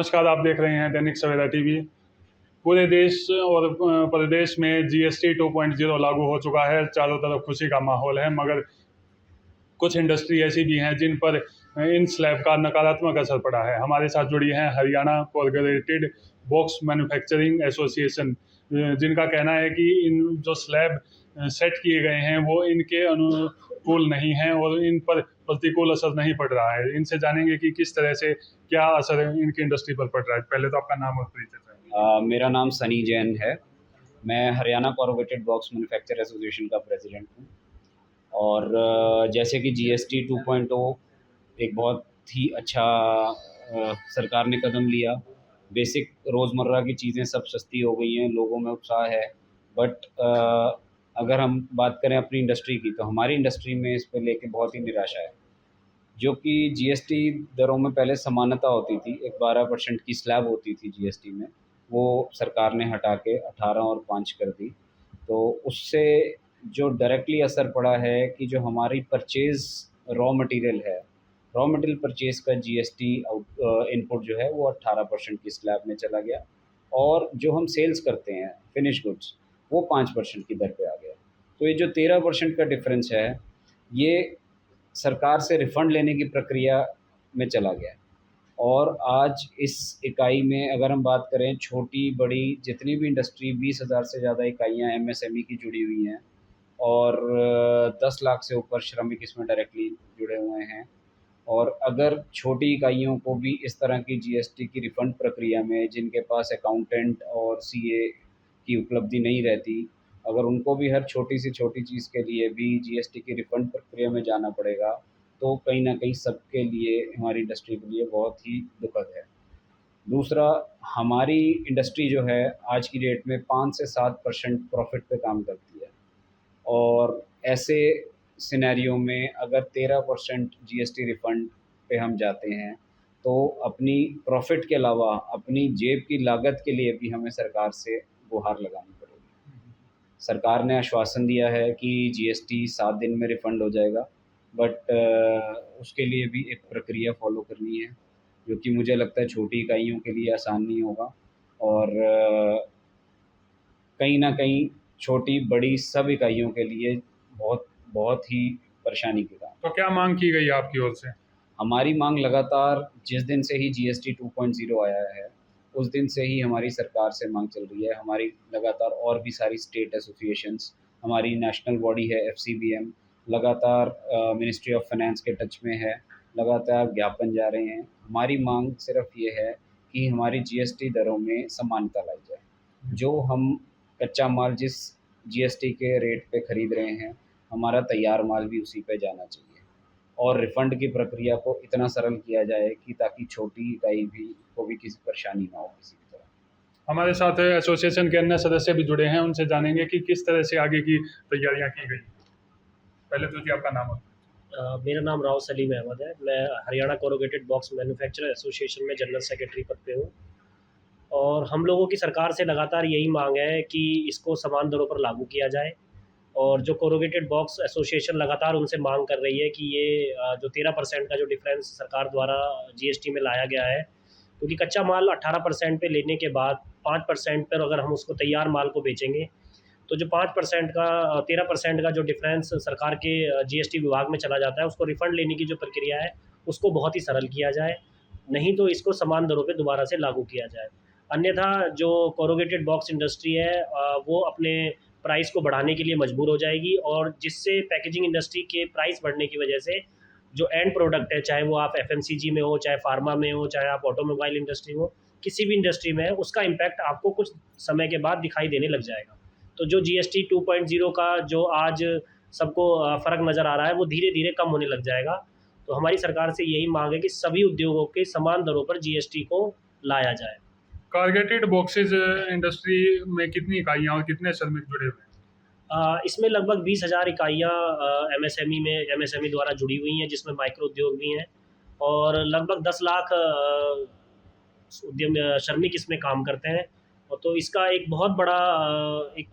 नमस्कार, आप देख रहे हैं दैनिक सवेरा टीवी। पूरे देश और प्रदेश में जीएसटी 2.0 लागू हो चुका है। चारों तरफ खुशी का माहौल है, मगर कुछ इंडस्ट्री ऐसी भी हैं जिन पर इन स्लैब का नकारात्मक असर पड़ा है। हमारे साथ जुड़ी हैं हरियाणा कोरगेटेड बॉक्स मैन्युफैक्चरिंग एसोसिएशन, जिनका कहना है कि इन जो स्लैब सेट किए गए हैं वो इनके अनुकूल नहीं हैं और इन पर प्रतिकूल असर नहीं पड़ रहा है। इनसे जानेंगे कि किस तरह से क्या असर इनकी इंडस्ट्री पर पड़ रहा है। पहले तो आपका नाम और परिचय चाहिए। मेरा नाम सनी जैन है। मैं हरियाणा कोरगेटेड बॉक्स मैन्युफैक्चर एसोसिएशन का प्रेसिडेंट हूँ। और जैसे कि जीएसटी 2.0 एक बहुत ही अच्छा सरकार ने कदम लिया। बेसिक रोज़मर्रा की चीज़ें सब सस्ती हो गई हैं, लोगों में उत्साह है। बट अगर हम बात करें अपनी इंडस्ट्री की, तो हमारी इंडस्ट्री में इस पे लेके बहुत ही निराशा है। जो कि जीएसटी दरों में पहले समानता होती थी, एक 12% की स्लैब होती थी जीएसटी में, वो सरकार ने हटा के 18 और 5 कर दी। तो उससे जो डायरेक्टली असर पड़ा है कि जो हमारी परचेज़ रॉ मटेरियल है, रॉ मटेरियल परचेज का जीएसटी इनपुट जो है वो 18% की स्लैब में चला गया, और जो हम सेल्स करते हैं फिनिश गुड्स, वो 5% की दर पे आ गया। तो ये जो 13% का डिफरेंस है, ये सरकार से रिफ़ंड लेने की प्रक्रिया में चला गया। और आज इस इकाई में अगर हम बात करें, छोटी बड़ी जितनी भी इंडस्ट्री, 20,000 से ज़्यादा इकाइयाँ एमएसएमई की जुड़ी हुई हैं, और 10 लाख से ऊपर श्रमिक इसमें डायरेक्टली जुड़े हुए हैं। और अगर छोटी इकाइयों को भी इस तरह की जीएसटी की रिफ़ंड प्रक्रिया में, जिनके पास अकाउंटेंट और सीए की उपलब्धि नहीं रहती, अगर उनको भी हर छोटी से छोटी चीज़ के लिए भी जीएसटी की रिफ़ंड प्रक्रिया में जाना पड़ेगा, तो कहीं न कहीं सबके लिए, हमारी इंडस्ट्री के लिए बहुत ही दुखद है। दूसरा, हमारी इंडस्ट्री जो है आज की डेट में 5 से 7% प्रॉफ़िट पे काम करती है, और ऐसे सिनेरियो में अगर 13% जीएसटी रिफ़ंड पे हम जाते हैं, तो अपनी प्रॉफ़िट के अलावा अपनी जेब की लागत के लिए भी हमें सरकार से गुहार लगानी पड़ेगी। सरकार ने आश्वासन दिया है कि जीएसटी 7 दिन में रिफ़ंड हो जाएगा, बट उसके लिए भी एक प्रक्रिया फ़ॉलो करनी है, जो कि मुझे लगता है छोटी इकाइयों के लिए आसान नहीं होगा। और कहीं न कहीं छोटी बड़ी सब इकाइयों के लिए बहुत बहुत ही परेशानी की बात। तो क्या मांग की गई आपकी ओर से? हमारी मांग लगातार, जिस दिन से ही जीएसटी 2.0 आया है, उस दिन से ही हमारी सरकार से मांग चल रही है। हमारी लगातार और भी सारी स्टेट एसोसिएशंस, हमारी नेशनल बॉडी है एफसीबीएम, लगातार मिनिस्ट्री ऑफ फाइनेंस के टच में है, लगातार ज्ञापन जा रहे हैं। हमारी मांग सिर्फ ये है कि हमारी जीएसटी दरों में समानता लाई जाए। जो हम कच्चा माल जिस जीएसटी के रेट पे ख़रीद रहे हैं, हमारा तैयार माल भी उसी पे जाना चाहिए। और रिफ़ंड की प्रक्रिया को इतना सरल किया जाए कि ताकि छोटी इकाई भी को भी किसी परेशानी ना हो किसी भी तरह। हमारे साथ एसोसिएशन के अन्य सदस्य भी जुड़े हैं, उनसे जानेंगे कि किस तरह से आगे की तैयारियां की गई। पहले तो जी आपका नाम हो। मेरा नाम राव सलीम अहमद है। मैं Haryana corrugated box manufacturer association में जनरल सेक्रेटरी पद पे हूँ। और हम लोगों की सरकार से लगातार यही मांग है कि इसको समान दरों पर लागू किया जाए। और जो कोरोगेटेड बॉक्स एसोसिएशन लगातार उनसे मांग कर रही है कि ये जो 13% का जो डिफरेंस सरकार द्वारा जीएसटी में लाया गया है, क्योंकि कच्चा माल 18% पे लेने के बाद 5% पर अगर हम उसको तैयार माल को बेचेंगे, तो जो 5% का 13% का जो डिफरेंस सरकार के जीएसटी विभाग में चला जाता है, उसको रिफ़ंड लेने की जो प्रक्रिया है उसको बहुत ही सरल किया जाए, नहीं तो इसको समान दरों पे दोबारा से लागू किया जाए। अन्यथा जो कोरोगेटेड बॉक्स इंडस्ट्री है वो अपने प्राइस को बढ़ाने के लिए मजबूर हो जाएगी, और जिससे पैकेजिंग इंडस्ट्री के प्राइस बढ़ने की वजह से जो एंड प्रोडक्ट है, चाहे वो आप एफएमसीजी में हो, चाहे फार्मा में हो, चाहे आप ऑटोमोबाइल इंडस्ट्री में हो, किसी भी इंडस्ट्री में है, उसका इम्पैक्ट आपको कुछ समय के बाद दिखाई देने लग जाएगा। तो जो जीएसटी 2.0 का जो आज सबको फ़र्क नज़र आ रहा है, वो धीरे धीरे कम होने लग जाएगा। तो हमारी सरकार से यही मांग है कि सभी उद्योगों के समान दरों पर जीएसटी को लाया जाए। कार्गेटेड बॉक्सेज इंडस्ट्री में कितनी इकाइयां और कितने श्रमिक जुड़े हुए हैं? इसमें लगभग 20,000 इकाइयाँ एमएसएमई द्वारा जुड़ी हुई हैं, जिसमें माइक्रो उद्योग भी हैं, और लगभग 10 लाख उद्यम श्रमिक इसमें काम करते हैं। और तो इसका एक बहुत बड़ा एक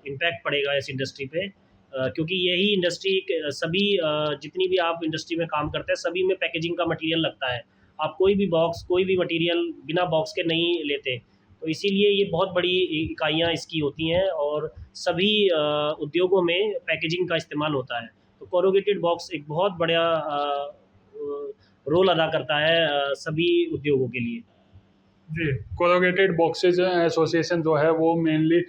इम्पैक्ट पड़ेगा इस इंडस्ट्री पे, क्योंकि यही इंडस्ट्री सभी जितनी भी आप इंडस्ट्री में काम करते हैं, सभी में पैकेजिंग का मटेरियल लगता है। आप कोई भी बॉक्स, कोई भी मटेरियल बिना बॉक्स के नहीं लेते। तो इसीलिए ये बहुत बड़ी इकाइयाँ इसकी होती हैं और सभी उद्योगों में पैकेजिंग का इस्तेमाल होता है। तो कोरुगेटेड बॉक्स एक बहुत बड़ा रोल अदा करता है सभी उद्योगों के लिए। जी, कोरोगेटेड बॉक्सेज एसोसिएशन जो है वो मेनली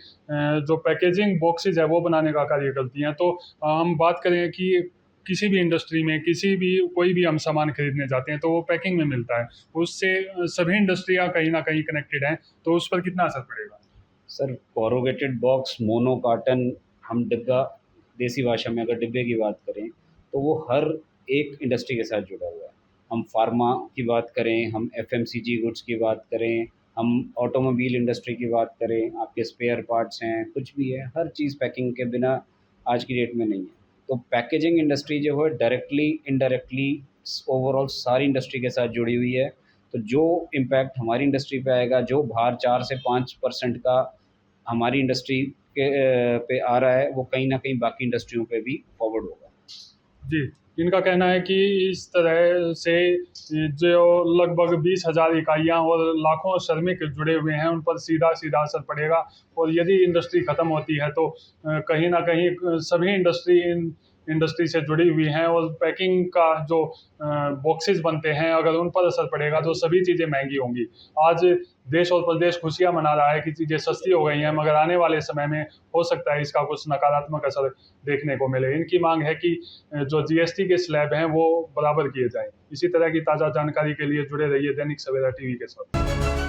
जो पैकेजिंग बॉक्सेज है वो बनाने का कार्य करती हैं। तो हम बात करें कि किसी भी इंडस्ट्री में कोई भी हम सामान खरीदने जाते हैं तो वो पैकिंग में मिलता है, उससे सभी इंडस्ट्रियाँ कहीं ना कहीं कनेक्टेड हैं, तो उस पर कितना असर पड़ेगा? Sir corrugated box, mono carton, हम डिब्बा, देसी भाषा में अगर डिब्बे की बात करें तो वो हर एक इंडस्ट्री के साथ जुड़ा हुआ है। हम फार्मा की बात करें, हम एफएमसीजी गुड्स की बात करें, हम ऑटोमोबाइल इंडस्ट्री की बात करें, आपके स्पेयर पार्ट्स हैं, कुछ भी है, हर चीज़ पैकिंग के बिना आज की डेट में नहीं है। तो पैकेजिंग इंडस्ट्री जो है डायरेक्टली इनडायरेक्टली ओवरऑल सारी इंडस्ट्री के साथ जुड़ी हुई है। तो जो इम्पैक्ट हमारी इंडस्ट्री पे आएगा, जो बाहर 4 से 5% का हमारी इंडस्ट्री के पे आ रहा है, वो कहीं न कहीं बाकी इंडस्ट्रियों पे भी फॉरवर्ड होगा। जी, इनका कहना है कि इस तरह से जो लगभग 20,000 इकाइयाँ और लाखों श्रमिक जुड़े हुए हैं, उन पर सीधा असर पड़ेगा। और यदि इंडस्ट्री ख़त्म होती है तो कहीं न कहीं सभी इंडस्ट्री से जुड़ी हुई हैं, और पैकिंग का जो बॉक्सेस बनते हैं, अगर उन पर असर पड़ेगा तो सभी चीज़ें महंगी होंगी। आज देश और प्रदेश खुशियाँ मना रहा है कि चीज़ें सस्ती हो गई हैं, मगर आने वाले समय में हो सकता है इसका कुछ नकारात्मक असर देखने को मिले। इनकी मांग है कि जो जीएसटी के स्लैब हैं वो बराबर किए जाएँ। इसी तरह की ताज़ा जानकारी के लिए जुड़े रहिए दैनिक सवेरा टीवी के साथ।